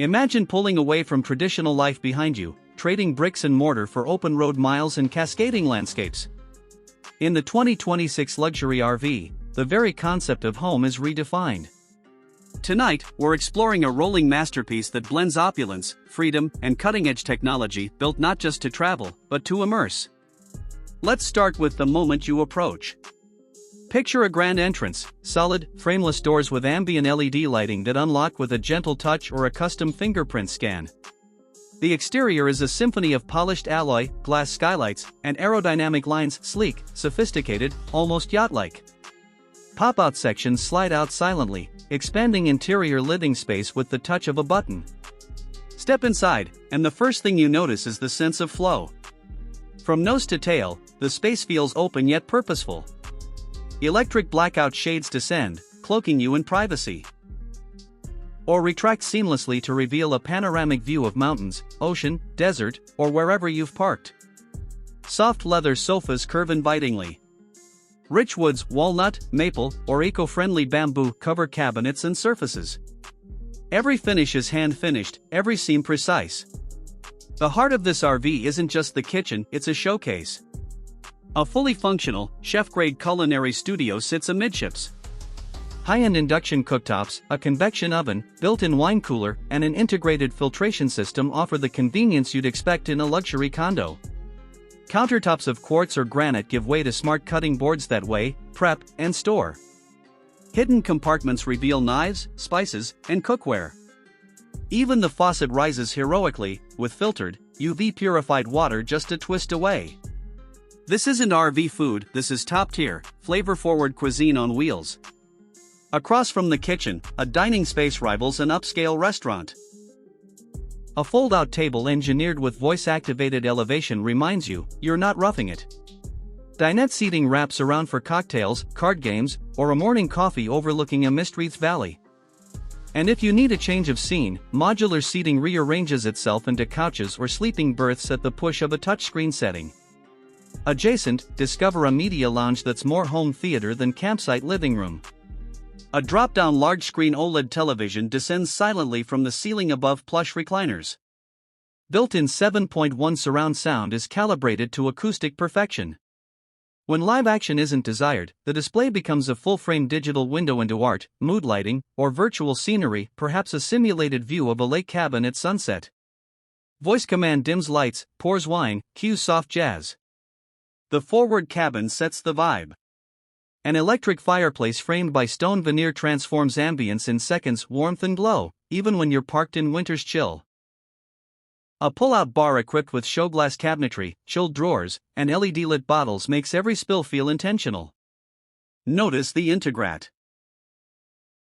Imagine pulling away from traditional life behind you, trading bricks and mortar for open road miles and cascading landscapes. In the 2026 luxury RV, the very concept of home is redefined. Tonight, we're exploring a rolling masterpiece that blends opulence, freedom, and cutting-edge technology built not just to travel, but to immerse. Let's start with the moment you approach. Picture a grand entrance, solid, frameless doors with ambient LED lighting that unlock with a gentle touch or a custom fingerprint scan. The exterior is a symphony of polished alloy, glass skylights, and aerodynamic lines, sleek, sophisticated, almost yacht-like. Pop-out sections slide out silently, expanding interior living space with the touch of a button. Step inside, and the first thing you notice is the sense of flow. From nose to tail, the space feels open yet purposeful. Electric blackout shades descend, cloaking you in privacy. Or retract seamlessly to reveal a panoramic view of mountains, ocean, desert, or wherever you've parked. Soft leather sofas curve invitingly. Rich woods, walnut, maple, or eco-friendly bamboo cover cabinets and surfaces. Every finish is hand-finished, every seam precise. The heart of this RV isn't just the kitchen, it's a showcase. A fully functional, chef-grade culinary studio sits amidships. High-end induction cooktops, a convection oven, built-in wine cooler, and an integrated filtration system offer the convenience you'd expect in a luxury condo. Countertops of quartz or granite give way to smart cutting boards that weigh, prep, and store. Hidden compartments reveal knives, spices, and cookware. Even the faucet rises heroically, with filtered, UV-purified water just a twist away. This isn't RV food, this is top-tier, flavor-forward cuisine on wheels. Across from the kitchen, a dining space rivals an upscale restaurant. A fold-out table engineered with voice-activated elevation reminds you, you're not roughing it. Dinette seating wraps around for cocktails, card games, or a morning coffee overlooking a mist-wreathed valley. And if you need a change of scene, modular seating rearranges itself into couches or sleeping berths at the push of a touchscreen setting. Adjacent, discover a media lounge that's more home theater than campsite living room. A drop-down large-screen OLED television descends silently from the ceiling above plush recliners. Built-in 7.1 surround sound is calibrated to acoustic perfection. When live action isn't desired, the display becomes a full-frame digital window into art, mood lighting, or virtual scenery, perhaps a simulated view of a lake cabin at sunset. Voice command dims lights, pours wine, cues soft jazz. The forward cabin sets the vibe. An electric fireplace framed by stone veneer transforms ambience in seconds, warmth and glow, even when you're parked in winter's chill. A pull-out bar equipped with show glass cabinetry, chilled drawers, and LED-lit bottles makes every spill feel intentional. Notice the Entegra